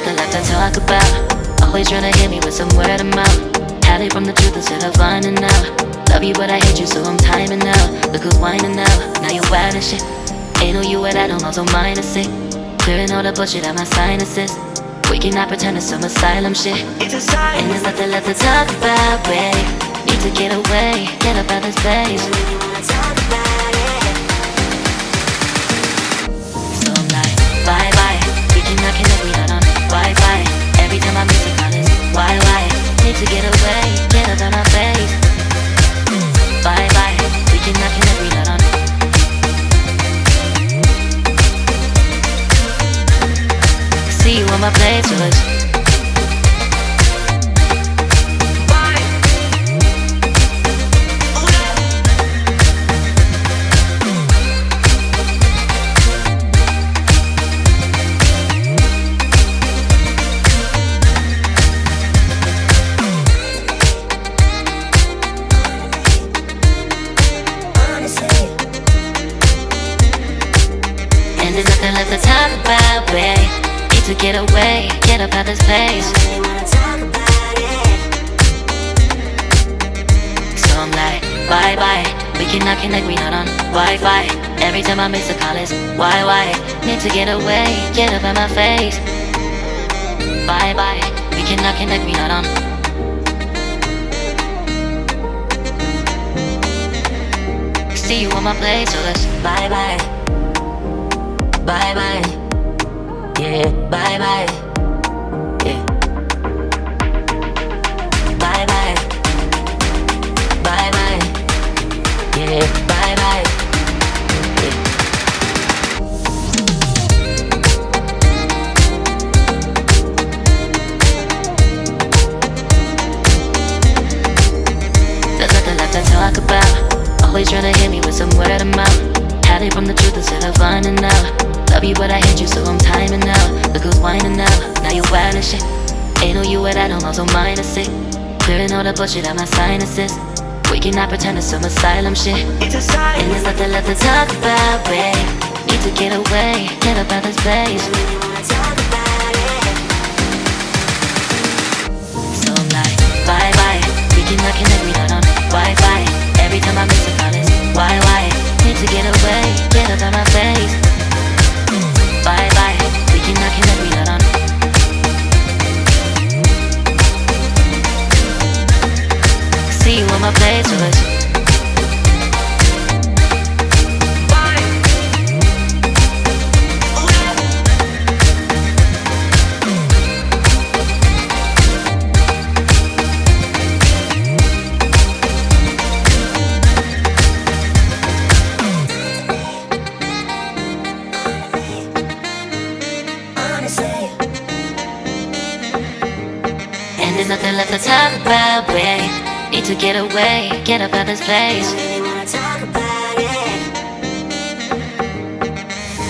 nothing left to talk about. Always trying to hit me with some word of mouth. Hide it from the truth instead of finding out. Love you but I hate you so I'm timing out. Look who's whining now, now you wild and shit. Ain't no you and I don't know, so mine is sick. Clearing all the bullshit out my sinuses. We cannot pretend it's some asylum shit. It's a sign. And there's nothing left to talk about, babe. Need to get away, get up out this place. So I'm like, bye bye. We cannot connect, we not on Wi-Fi. Every time I miss a call it's why? Need to get away, get up out my face. Bye bye. We cannot connect, we not on. See you on my playlist. And there's nothing left to talk about, babe. Need to get away, get up out this place. So I'm like, bye bye. We cannot connect, we not on Wi-Fi. Every time I miss a call it's why? Need to get away, get up out my face. Bye bye. We cannot connect, we not on. See you on my place, so let's bye bye. Bye bye, yeah, bye bye, yeah. Bye bye, bye bye, yeah, bye bye, yeah. There's nothing left to talk about. Always trying to hit me with some word of mouth. Hide it from the truth instead of finding out. Love you but I hate you so I'm timing out. Look who's whining now, now you wild and shit. Ain't no you and I don't know, so mine is sick. Clearing all the bullshit out my sinuses. We cannot pretend it's some asylum shit. It's a sign. And there's nothing left to talk about, babe. Need to get away, get up out this place. So I'm like, bye bye. We cannot connect, we not on Wi-Fi. Every time I miss a call it's why? Need to get away, get up out my face. Bye bye, we cannot connect, we not on. See you on my playlist. And there's nothing left to talk about, babe. Need to get away, get up out this place.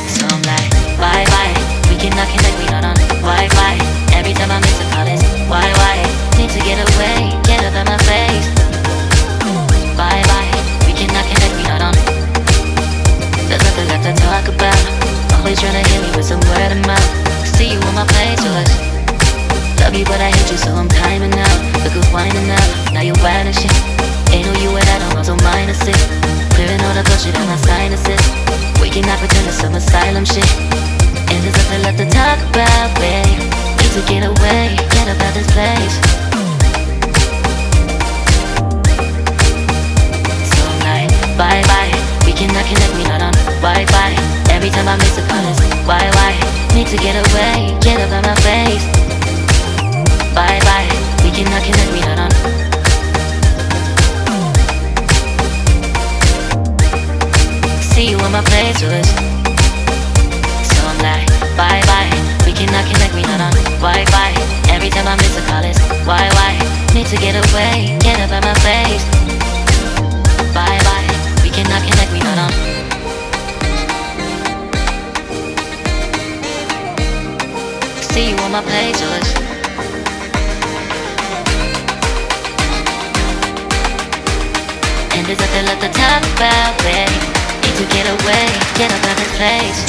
So I'm like, bye bye. We cannot connect, we not on Wi-Fi. Every time I miss a call it's why? Need to get away, get up out my face. Bye bye. We cannot connect, we not on. There's nothing left to talk about. Always trying to hit me with some word of mouth. See you on my playlist. Love you but I hate you so I'm timing out. Look who's whining now, now you wild and shit. Ain't no you and I don't know, so mine is sick. Clearing all the bullshit out my sinuses. We cannot pretend it's some asylum shit. And there's nothing left to talk about, babe. Need to get away, get up out this place. So I'm like, bye bye. We cannot connect, we not on Wi-Fi. Every time I miss a call it's why? Need to get away, get up out my face. Bye bye, we cannot connect, we not on. See you on my playlist. So I'm like, bye bye, we cannot connect, we not on Wi-Fi. Every time I miss a call it's why? Need to get away, get up out my face. Bye bye, we cannot connect, we not on. See you on my playlist. And there's nothing left to talk about, babe. Need to get away, get up out this place.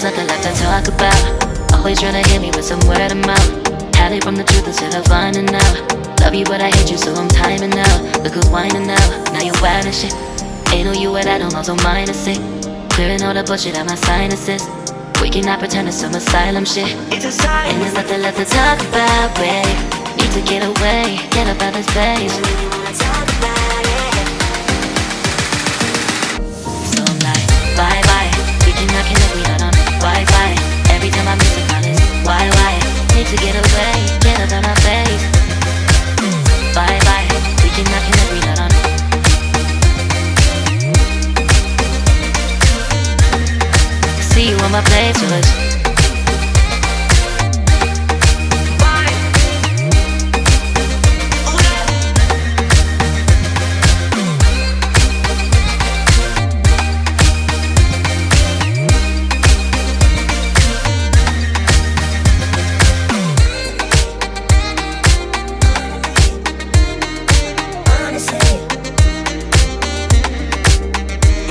There's nothing left to talk about. Always trying to hit me with some word of mouth. Hide from the truth instead of finding out. Love you but I hate you so I'm timing out. Look who's whining now, now you wild and shit. Ain't no you at I don't know, so minus it. Clearing all the bullshit out my sinuses. We cannot pretend it's some asylum shit. It's a sign. And there's nothing left to talk about, babe. Need to get away, get up out of this place. So I'm like, bye bye. We cannot connect, we not on Wi-Fi. Every time I miss a call it's why? Need to get away, get up out my face. Bye bye. We cannot connect, we not on. See you on my playlist.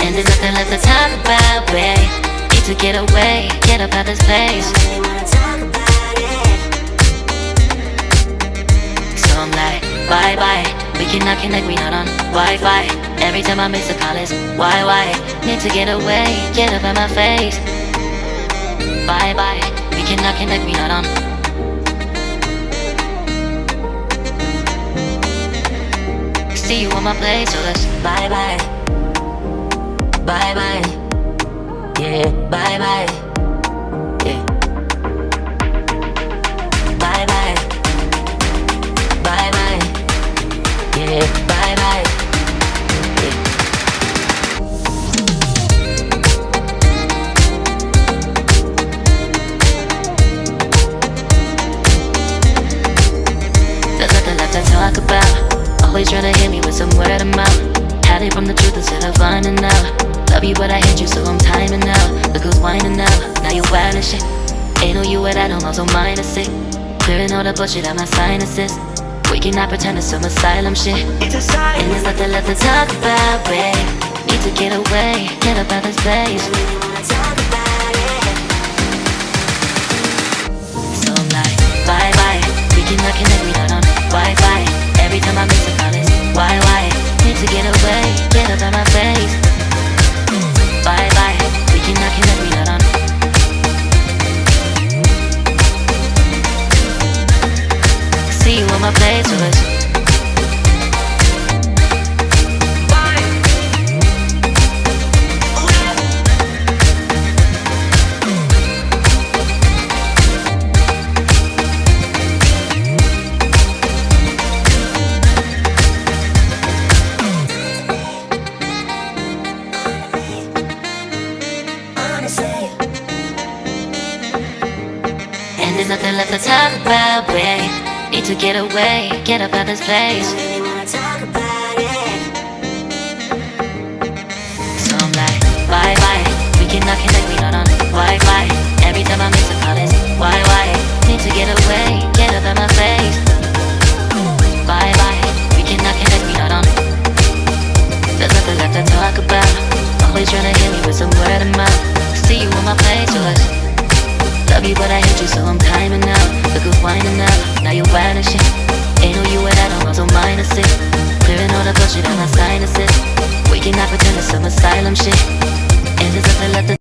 And there's nothing left to talk about, babe. Need to get away, get up out this place. So I'm like, bye bye. We cannot connect, we not on Wi-Fi. Every time I miss a call it's why? Need to get away, get up out my face. Bye bye. We cannot connect, we not on. See you on my place, so let's bye bye. Bye bye. Yeah, bye bye. Yeah. Bye bye. Bye bye. Yeah, bye bye. Yeah. There's nothing left to talk about. Always trying to hit me with some word of mouth. Hide from the truth instead of finding out. Love you but I hate you so I'm timing out. Look who's whining now, now you wild and shit. Ain't no you at I don't know, so minus it. Clearing all the bullshit out my sinuses. We cannot pretend it's some asylum shit. It's a sign. And there's nothing left to talk about, babe. Need to get away, get up out this place. So I'm like, bye bye. We cannot connect, we not on Wi-Fi. Every time I miss a call it's why? Need to get away, get up out my face. Bye bye. We cannot connect, we not on. See you on my playlist. And there's nothing left to talk about, babe. Need to get away, get up out this place. So I'm like, bye bye. We cannot connect, we not on Wi-Fi. Every time I miss a call it's why? Need to get away, get up out my face. Bye bye. We cannot connect, we not on. There's nothing left to talk about. Always trying to hit me with some word of mouth. See you on my playlist. Love you but I hate you so I'm timing out. Look who's whining now, now you wild and shit. Ain't no you at I don't know, so minus it. Clearing all the bullshit out my sinuses. We cannot pretend it's some asylum shit.